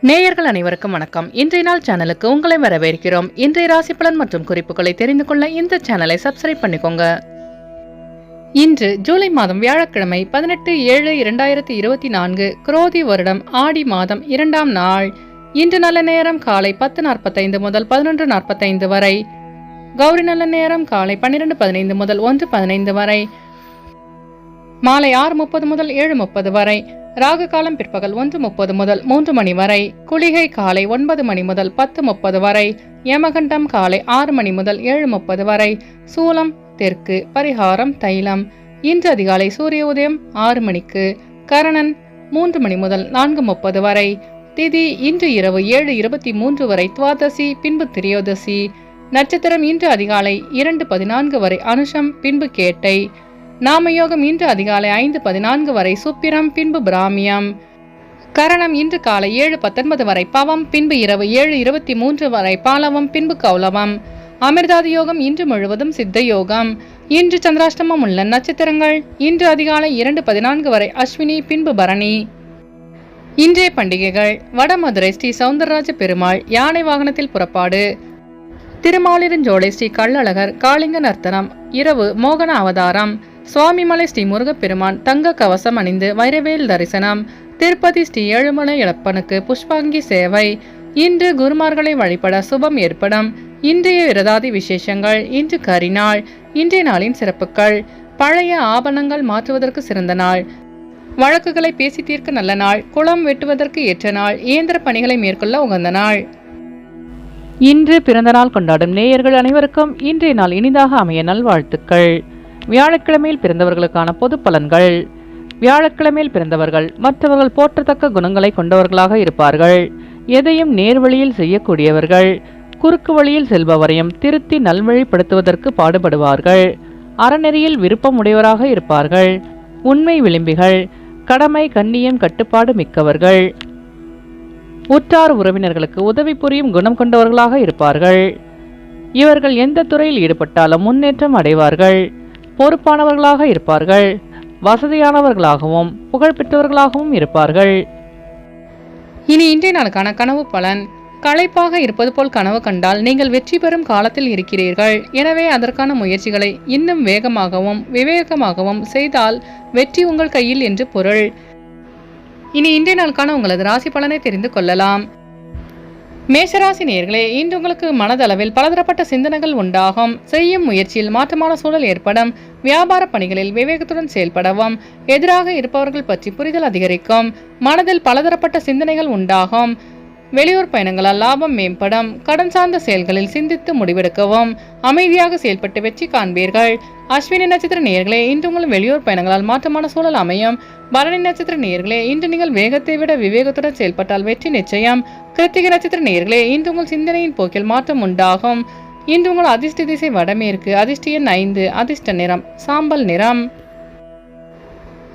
நேயர்கள் அனைவருக்கும் வணக்கம். இன்றைய நாள் சேனலுக்கு உங்களை வரவேற்கிறோம். இன்றைய ராசி பலன் மற்றும் குறிப்புகளை தெரிந்து கொள்ள இந்த சேனலை சப்ஸ்கிரைப் பண்ணிக்கோங்க. இன்று ஜூலை மாதம் வியாழக்கிழமை 18/7/2024 குரோதி வருடம் ஆடி மாதம் 2ஆம் நாள். இன்று நல்ல நேரம் காலை 10:45 முதல் 11:45 வரை. கௌரி நல்ல நேரம் காலை 12:15 முதல் 1:15 வரை. மாலை 6:30 முதல் 7:30 வரை. ராகு காலம் பிற்பகல் 1:30 முதல் 3 மணி வரை. குளிகை காலை 9 மணி முதல் 10:30 வரை. யமகண்டம் காலை 6 மணி முதல் 7:30 வரை. சூலம் தெற்கு. பரிகாரம் தைலம். இன்று அதிகாலை சூரிய உதயம் 6 மணிக்கு. கரணன் 3 மணி முதல் 4:30 வரை. திதி இன்று இரவு 7:23 வரை துவாதசி, பின்பு திரியோதசி. நட்சத்திரம் இன்று அதிகாலை 2:14 வரை அனுஷம், பின்பு கேட்டை. நாமயோகம் இன்று அதிகாலை 5:14 வரை சுப்பிரம், பின்பு பிராமியம். கரணம் இன்று காலை 7:19 வரை பவம், பின்பு இரவு 7:23 வரை பாலவம், பின்பு கௌலவம். அமிர்தாதி யோகம் இன்று முழுவதும் சித்த யோகம். இன்று சந்திராஷ்டமம் உள்ள நட்சத்திரங்கள் இன்று அதிகாலை 2:14 வரை அஸ்வினி, பின்பு பரணி. இன்றைய பண்டிகைகள்: வடமதுரை ஸ்ரீ சௌந்தரராஜ பெருமாள் யானை வாகனத்தில் புறப்பாடு. திருமாலிருஞ்சோலை ஸ்ரீ கள்ளழகர் காளிங்க நர்த்தனம். இரவு மோகன அவதாரம். சுவாமிமலை ஸ்ரீ முருகப்பெருமான் தங்க கவசம் அணிந்து வைரவேல் தரிசனம். திருப்பதி ஸ்ரீ ஏழுமலை இளப்பனுக்கு புஷ்பாங்கி சேவை. இன்று குருமார்களை வழிபட சுபம் ஏற்படும். இன்றைய விரதாதி விசேஷங்கள்: இன்று கரிநாள். இன்றைய நாளின் சிறப்புகள்: பழைய ஆபரணங்கள் மாற்றுவதற்கு சிறந்த நாள். வழக்குகளை பேசி தீர்க்க நல்ல நாள். குளம் வெட்டுவதற்கு ஏற்ற நாள். இயந்திர பணிகளை மேற்கொள்ள உகந்த நாள். இன்று பிறந்த நாள் கொண்டாடும் நேயர்கள் அனைவருக்கும் இன்றைய நாள் இனிதாக அமைய நல்வாழ்த்துக்கள். வியாழக்கிழமையில் பிறந்தவர்களுக்கான பொது பலன்கள். வியாழக்கிழமையில் பிறந்தவர்கள் மற்றவர்கள் போற்றத்தக்க குணங்களை கொண்டவர்களாக இருப்பார்கள். எதையும் நேர்வழியில் செய்யக்கூடியவர்கள். குறுக்கு வழியில் செல்பவரையும் திருத்தி நல்வழிப்படுத்துவதற்கு பாடுபடுவார்கள். அறநெறியில் விருப்பம் உடையவராக இருப்பார்கள். உண்மை விளிம்பிகள். கடமை கண்ணியம் கட்டுப்பாடு மிக்கவர்கள். உற்றார் உறவினர்களுக்கு உதவி புரியும் குணம் கொண்டவர்களாக இருப்பார்கள். இவர்கள் எந்த துறையில் ஈடுபட்டாலும் முன்னேற்றம் அடைவார்கள். பொறுப்பானவர்களாக இருப்பார்கள். வசதியானவர்களாகவும் புகழ்பெற்றவர்களாகவும் இருப்பார்கள். இனி இன்றைய நாளுக்கான கனவு பலன். களைப்பாக இருப்பது போல் கனவு கண்டால் நீங்கள் வெற்றி பெறும் காலத்தில் இருக்கிறீர்கள். எனவே அதற்கான முயற்சிகளை இன்னும் வேகமாகவும் விவேகமாகவும் செய்தால் வெற்றி உங்கள் கையில் என்று பொருள். இனி இன்றைய நாளுக்கான உங்களது ராசி பலனை தெரிந்து கொள்ளலாம். மேஷராசி நேயர்களே, இன்று உங்களுக்கு மனதளவில் பலதரப்பட்ட சிந்தனைகள் உண்டாகும். செய்யும் முயற்சியில் மாற்றமான சூழல் ஏற்படும். வியாபார பணிகளில் விவேகத்துடன் செயல்படவும். எதிராக இருப்பவர்கள் பற்றி புரிதல் அதிகரிக்கும். மனதில் பலதரப்பட்ட சிந்தனைகள் உண்டாகும். வெளியூர் பயணங்களால் லாபம் மேம்படும். கடன் சார்ந்த செயல்களில் சிந்தித்து முடிவெடுக்கவும். அமைதியாக செயல்பட்டு வெற்றி காண்பீர்கள். அஸ்வினி நட்சத்திர நேயர்களே, இன்று உங்கள் வெளியூர் பயணங்களால் மாற்றமான சூழல் அமையும். பரணி நட்சத்திர நேயர்களே, இன்று நீங்கள் வேகத்தை விட விவேகத்துடன் செயல்பட்டால் வெற்றி நிச்சயம். கிருத்திகை நட்சத்திர நேயர்களே, இன்று உங்கள் சிந்தனையின் போக்கில் மாற்றம் உண்டாகும். இன்று உங்கள் அதிர்ஷ்ட திசை வடமேற்கு. அதிர்ஷ்ட எண் 5. அதிர்ஷ்ட நிறம் சாம்பல் நிறம்.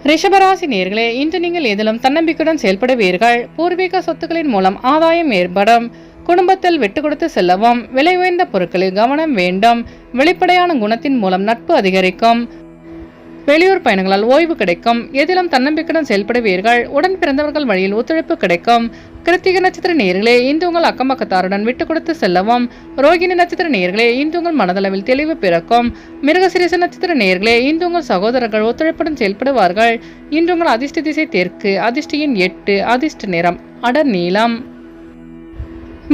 ரிஷபராசி நேயர்களே, இன்று நீங்கள் எதிலும் தன்னம்பிக்கையுடன் செயல்படுவீர்கள். பூர்வீக சொத்துக்களின் மூலம் ஆதாயம் ஏற்படும். குடும்பத்தில் விட்டு கொடுத்து செல்லவும். விலை உயர்ந்த பொருட்களில் கவனம் வேண்டும். வெளிப்படையான குணத்தின் மூலம் நட்பு அதிகரிக்கும். வெளியூர் பயணங்களால் ஓய்வு கிடைக்கும். எதிலும் தன்னம்பிக்கையுடன் செயல்படுவீர்கள். உடன் பிறந்தவர்கள் வழியில் ஒத்துழைப்பு கிடைக்கும். கிருத்திகை நட்சத்திர நேயர்களே, இன்று உங்கள் அக்கம்பக்கத்தாருடன் விட்டு கொடுத்து செல்லவும். ரோகிணி நட்சத்திர நேயர்களே, இன்று உங்கள் மனதளவில் தெளிவு பிறக்கும். மிருகசீரிஷ நட்சத்திர நேயர்களே, இன்று உங்கள் சகோதரர்கள் ஒத்துழைப்புடன் செயல்படுவார்கள். இன்று உங்கள் அதிர்ஷ்ட திசை தெற்கு. அதிர்ஷ்ட எண் 8. அதிர்ஷ்ட நிறம் அடர் நீலம்.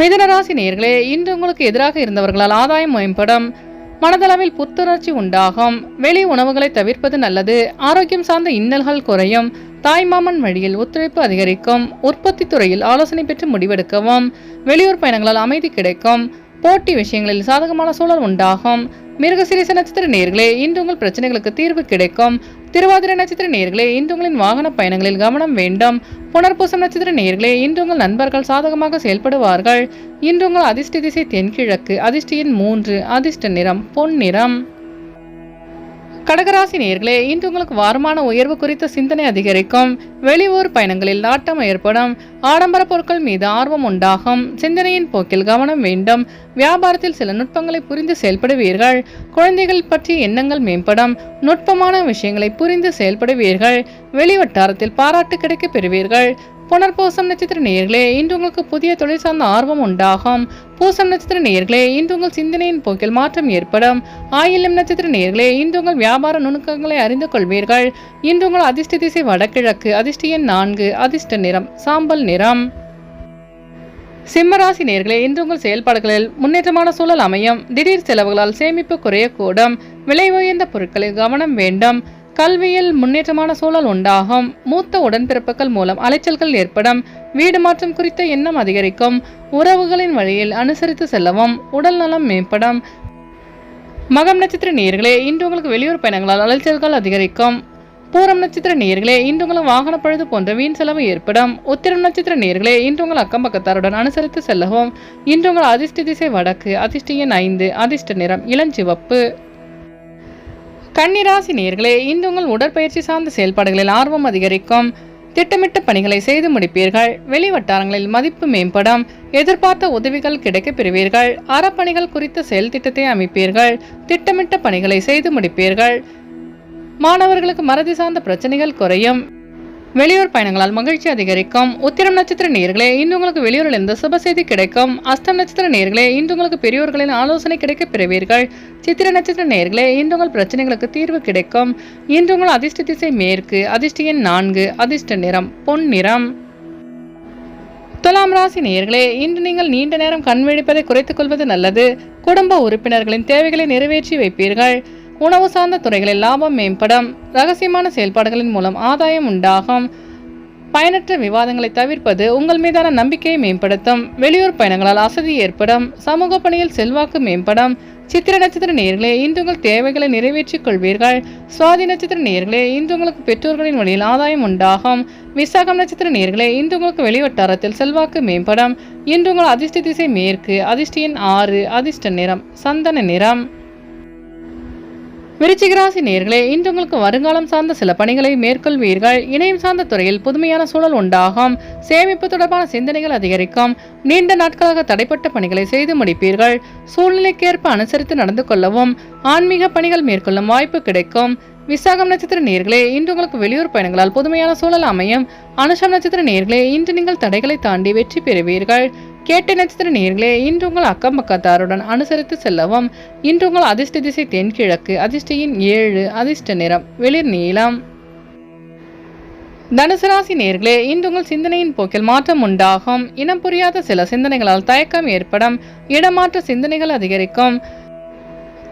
மிதுனராசி நேயர்களே, இன்று உங்களுக்கு எதிராக இருந்தவர்களால் ஆதாயம் மேம்படும். மனதளவில் புத்துணர்ச்சி உண்டாகும். வெளி உணவுகளை தவிர்ப்பது நல்லது. ஆரோக்கியம் சார்ந்த இன்னல்கள் குறையும். தாய்மாமன் வழியில் ஒத்துழைப்பு அதிகரிக்கும். உற்பத்தி துறையில் ஆலோசனை பெற்று முடிவெடுக்கவும். வெளியூர் பயணங்களால் அமைதி கிடைக்கும். போட்டி விஷயங்களில் சாதகமான சூழல் உண்டாகும். மிருகசீரிஷ நட்சத்திர நேயர்களே, இன்று உங்கள் பிரச்சனைகளுக்கு தீர்வு கிடைக்கும். திருவாதிரை நட்சத்திர நேயர்களே, இன்று உங்களின் வாகன பயணங்களில் கவனம் வேண்டும். புனர்பூசம் நட்சத்திர நேயர்களே, இன்று உங்கள் நண்பர்கள் சாதகமாக செயல்படுவார்கள். இன்று உங்கள் அதிர்ஷ்ட திசை தென்கிழக்கு. அதிர்ஷ்ட எண் 3. அதிர்ஷ்ட நிறம் பொன் நிறம். கடகராசி நேயர்களே, இன்று உங்களுக்கு வருமான உயர்வு குறித்த சிந்தனை அதிகரிக்கும். வெளியூர் பயணங்களில் நாட்டம் ஏற்படும். ஆடம்பர பொருட்கள் மீது ஆர்வம் உண்டாகும். சிந்தனையின் போக்கில் கவனம் வேண்டும். வியாபாரத்தில் சில நுட்பங்களை புரிந்து செயல்படுவீர்கள். குழந்தைகள் பற்றி எண்ணங்கள் மேம்படும். நுட்பமான விஷயங்களை புரிந்து செயல்படுவீர்கள். வெளிவட்டாரத்தில் பாராட்டு கிடைக்க பெறுவீர்கள். புனர்பூசம் நட்சத்திர நேயர்களே, இன்று உங்களுக்கு புதிய தொழில் சார்ந்த ஆர்வம் உண்டாகும். பூசம் நட்சத்திர நேயர்களே, இன்று உங்கள் சிந்தனையின் போக்கில் மாற்றம் ஏற்படும். ஆயில்யம் நட்சத்திர நேயர்களே, இன்று உங்கள் வியாபார நுணுக்கங்களை அறிந்து கொள்வீர்கள். இன்று உங்கள் அதிர்ஷ்ட திசை வடகிழக்கு, அதிர்ஷ்ட எண் 4, அதிர்ஷ்ட நிறம் சாம்பல் நிறம். சிம்மராசி நேயர்களே, இன்று உங்கள் செயல்பாடுகளில் முன்னேற்றமான சூழல் அமையும். திடீர் செலவுகளால் சேமிப்பு குறையக்கூடும். விலை உயர்ந்த பொருட்களில் கவனம் வேண்டும். கல்வியில் முன்னேற்றமான சூழல் உண்டாகும். மூத்த உடன்பிறப்புகள் மூலம் அலைச்சல்கள் ஏற்படும். வீடு மாற்றம் குறித்த எண்ணம் அதிகரிக்கும். உறவுகளின் வழியில் அனுசரித்து செல்லவும். உடல் நலம் மேம்படும். மகம் நட்சத்திர நேயர்களே, இன்று உங்களுக்கு வெளியூர் பயணங்களால் அலைச்சல்கள் அதிகரிக்கும். பூரம் நட்சத்திர நேயர்களே, இன்று உங்களுக்கு வாகன பழுது போன்ற வீண் செலவு ஏற்படும். உத்திரம் நட்சத்திர நேயர்களே, இன்று உங்கள் அக்கம் பக்கத்தாருடன் அனுசரித்து செல்லவும். இன்று உங்கள் அதிர்ஷ்ட திசை வடக்கு, அதிர்ஷ்ட எண் 5, அதிர்ஷ்ட நிறம் இளஞ்சிவப்பு. கன்னிராசி நேயர்களே, இன்று உங்கள் உடற்பயிற்சி சார்ந்த செயல்பாடுகளில் ஆர்வம் அதிகரிக்கும். திட்டமிட்ட பணிகளை செய்து முடிப்பீர்கள். வெளி வட்டாரங்களில் மதிப்பு மேம்படும். எதிர்பார்த்த உதவிகள் கிடைக்கப் பெறுவீர்கள். அறப்பணிகள் குறித்த செயல் திட்டத்தை அமைப்பீர்கள். திட்டமிட்ட பணிகளை செய்து முடிப்பீர்கள். மாணவர்களுக்கு மறதி சார்ந்த பிரச்சனைகள் குறையும். வெளியூர் பயணங்களால் மகிழ்ச்சி அதிகரிக்கும். உத்திரம் நட்சத்திர நேயர்களே, இன்று உங்களுக்கு வெளியூரில் இருந்து சுப செய்தி கிடைக்கும். அஸ்தம் நட்சத்திர நேயர்களே, இன்று உங்களுக்கு பெரியோர்களின் ஆலோசனை கிடைக்கப் பெறுவீர்கள். சித்திர நட்சத்திர நேயர்களே, இன்று உங்கள் பிரச்சனைகளுக்கு தீர்வு கிடைக்கும். இன்று உங்கள் அதிர்ஷ்ட திசை மேற்கு, அதிர்ஷ்ட எண் 4, அதிர்ஷ்ட நிறம் பொன் நிறம். துலாம் ராசி நேயர்களே, இன்று நீங்கள் நீண்ட நேரம் கண் விழிப்பதை குறைத்துக் கொள்வது நல்லது. குடும்ப உறுப்பினர்களின் தேவைகளை நிறைவேற்றி வைப்பீர்கள். உணவு சார்ந்த துறைகளில் லாபம் மேம்படும். ரகசியமான செயல்பாடுகளின் மூலம் ஆதாயம் உண்டாகும். பயனற்ற விவாதங்களை தவிர்ப்பது உங்கள் மீதான நம்பிக்கையை மேம்படுத்தும். வெளியூர் பயணங்களால் அசதி ஏற்படும். சமூக பணியில் செல்வாக்கு மேம்படும். சித்திர நட்சத்திர நேயர்களே, இன்று உங்கள் தேவைகளை நிறைவேற்றிக் கொள்வீர்கள். சுவாதி நட்சத்திர நேயர்களே, இன்று உங்களுக்கு பெற்றோர்களின் வழியில் ஆதாயம் உண்டாகும். விசாகம் நட்சத்திர நேயர்களே, இன்று உங்களுக்கு வெளிவட்டாரத்தில் செல்வாக்கு மேம்படும். இன்று உங்கள் அதிர்ஷ்ட திசை மேற்கு, அதிர்ஷ்ட எண் 6, அதிர்ஷ்ட நிறம் சந்தன நிறம். விருச்சிக ராசி நேயர்களே, இன்று உங்களுக்கு வருங்காலம் சார்ந்த சில பணிகளை மேற்கொள்வீர்கள். இணையம் சார்ந்த துறையில் புதுமையான சூழல் உண்டாகும். சேமிப்பு தொடர்பான சிந்தனைகள் அதிகரிக்கும். நீண்ட நாட்களாக தடைப்பட்ட பணிகளை செய்து முடிப்பீர்கள். சூழ்நிலைக்கேற்ப அனுசரித்து நடந்து கொள்ளவும். ஆன்மீக பணிகள் மேற்கொள்ளும் வாய்ப்பு கிடைக்கும். விசாகம் நட்சத்திர நேயர்களே, இன்று உங்களுக்கு வெளியூர் பயணங்களால் புதுமையான சூழல் அமையும். அனுஷம் நட்சத்திர நேயர்களே, இன்று நீங்கள் தடைகளை தாண்டி வெற்றி பெறுவீர்கள். கேட்டை நட்சத்திர நேயர்களே, இன்று உங்கள் அக்கம் பக்கத்தாருடன் அனுசரித்து செல்லவும். இன்று உங்கள் அதிர்ஷ்ட திசை தென்கிழக்கு, அதிர்ஷ்ட எண் 7, அதிர்ஷ்ட நிறம் வெளிர் நீலம். தனுசு ராசி நேயர்களே, இன்று உங்கள் சிந்தனையின் போக்கில் மாற்றம் உண்டாகும். இனம் புரியாத சில சிந்தனைகளால் தயக்கம் ஏற்படும். இடமாற்ற சிந்தனைகள் அதிகரிக்கும்.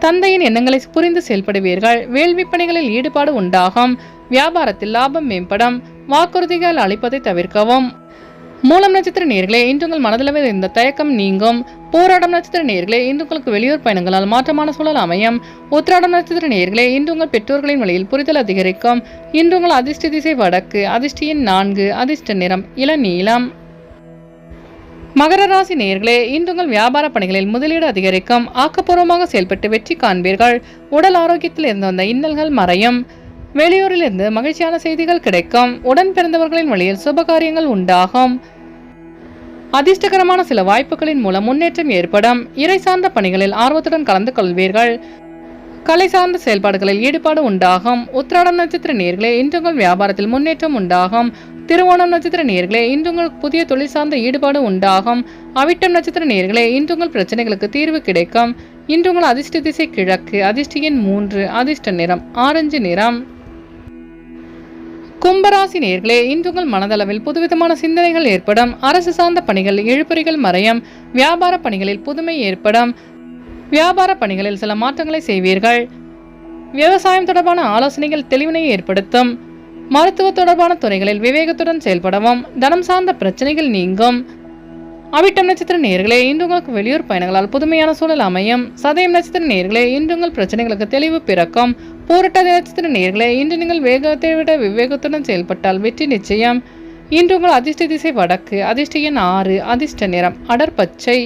தந்தையின் எண்ணங்களை புரிந்து செயல்படுவீர்கள். வேள்வி பணிகளில் ஈடுபாடு உண்டாகும். வியாபாரத்தில் லாபம் மேம்படும். வாக்குறுதிகள் அளிப்பதை தவிர்க்கவும். மூலம் நட்சத்திர நேயர்களே, இன்று உங்கள் மனதளவில் இருந்த தயக்கம் நீங்கும். போராடம் நட்சத்திர நேயர்களே, இன்று உங்களுக்கு வெளியூர் பயணங்களால் மாற்றமான சூழல் அமையும். உத்திராடம் நட்சத்திர நேயர்களே, இன்று உங்கள் பெற்றோர்களின் வழியில் புரிதல் அதிகரிக்கும். இன்று உங்கள் அதிர்ஷ்ட திசை வடக்கு, அதிர்ஷ்ட எண் 4, அதிர்ஷ்ட நிறம் இளநீலம். மகர ராசி நேயர்களே, இன்று உங்கள் வியாபார பணிகளில் முதலீடு அதிகரிக்கும். ஆக்கப்பூர்வமாக செயல்பட்டு வெற்றி காண்பீர்கள். உடல் ஆரோக்கியத்தில் இருந்து வந்த இன்னல்கள் மறையும். வெளியூரில் இருந்து மகிழ்ச்சியான செய்திகள் கிடைக்கும். உடன் பிறந்தவர்களின் வழியில் சுபகாரியங்கள் உண்டாகும். அதிர்ஷ்டகரமான சில வாய்ப்புகளின் மூலம் முன்னேற்றம் ஏற்படும். இறை சார்ந்த பணிகளில் ஆர்வத்துடன் கலந்து கொள்வீர்கள். கலை சார்ந்த செயல்பாடுகளில் ஈடுபாடு உண்டாகும். உத்திராடம் நட்சத்திர நேயர்களே, இன்று உங்கள் வியாபாரத்தில் முன்னேற்றம் உண்டாகும். திருவோணம் நட்சத்திர நேயர்களே, இன்று உங்கள் புதிய தொழில் சார்ந்த ஈடுபாடு உண்டாகும். அவிட்டம் நட்சத்திர நேயர்களே, இன்று உங்கள் பிரச்சனைகளுக்கு தீர்வு கிடைக்கும். இன்று உங்கள் அதிர்ஷ்ட திசை கிழக்கு, அதிர்ஷ்ட எண் 3, அதிர்ஷ்ட நிறம் ஆரஞ்சு நிறம். கும்பராசி நேயர்களே, இன்று உங்கள் மனதளவில் புதுவிதமான சிந்தனைகள் ஏற்படும். அரசு சார்ந்த பணிகள் இழுபறிகள் மறையும். வியாபார பணிகளில் புதுமை ஏற்படும். வியாபார பணிகளில் சில மாற்றங்களை செய்வீர்கள். விவசாயம் தொடர்பான ஆலோசனைகள் தெளிவினை ஏற்படுத்தும். மருத்துவ தொடர்பான துறைகளில் விவேகத்துடன் செயல்படவும். தனம் சார்ந்த பிரச்சனைகள் நீங்கும். அவிட்டம் நட்சத்திர நேயர்களே, இன்று உங்களுக்கு வெளியூர் பயணங்களால் புதுமையான சூழல் அமையும். சதயம் நட்சத்திர நேயர்களே, இன்று உங்கள் பிரச்சனைகளுக்கு தெளிவு பிறக்கும். பூரட்டாதி நட்சத்திர நேயர்களே, இன்று நீங்கள் வேகத்தை விட விவேகத்துடன் செயல்பட்டால் வெற்றி நிச்சயம். இன்று உங்கள் அதிர்ஷ்ட திசை வடக்கு, அதிர்ஷ்ட எண் 6, அதிர்ஷ்ட நிறம் அடர்பச்சை.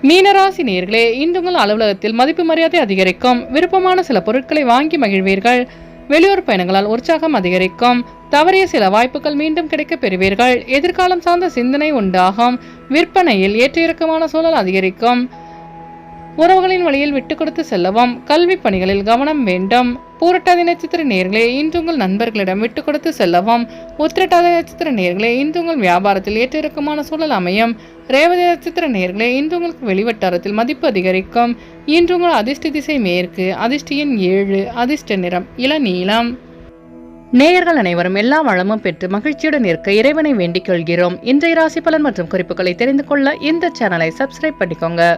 மீனராசி நேயர்களே, இன்று உங்கள் அலுவலகத்தில் மதிப்பு மரியாதை அதிகரிக்கும். விருப்பமான சில பொருட்களை வாங்கி மகிழ்வீர்கள். வெளியூர் பயணங்களால் உற்சாகம் அதிகரிக்கும். தவறிய சில வாய்ப்புகள் மீண்டும் கிடைக்க பெறுவீர்கள். எதிர்காலம் சார்ந்த சிந்தனை உண்டாகும். விற்பனையில் ஏற்ற இறக்கமான சூழல் அதிகரிக்கும். உறவுகளின் வழியில் விட்டுக் கொடுத்து செல்லவும். கல்வி பணிகளில் கவனம் வேண்டும். பூரட்டாதி நட்சத்திர நேயர்களே, இன்று உங்கள் நண்பர்களிடம் விட்டுக் கொடுத்து செல்லவும். உத்திரட்டாதி நட்சத்திர நேயர்களே, இன்று உங்கள் வியாபாரத்தில் ஏற்ற இறக்கமான சூழல் அமையும். ரேவதி நட்சத்திர நேயர்களே, இன்று உங்களுக்கு வெளிவட்டாரத்தில் மதிப்பு அதிகரிக்கும். இன்று உங்கள் அதிர்ஷ்ட திசை மேற்கு. அதிர்ஷ்ட எண் 7. அதிர்ஷ்ட நிறம் இளநீலம். நேயர்கள் அனைவரும் எல்லா வளமும் பெற்று மகிழ்ச்சியுடன் இருக்க இறைவனை வேண்டிக் கொள்கிறோம். இன்றைய ராசி பலன் மற்றும் குறிப்புகளை தெரிந்து கொள்ள இந்த சேனலை சப்ஸ்கிரைப் பண்ணிக்கோங்க.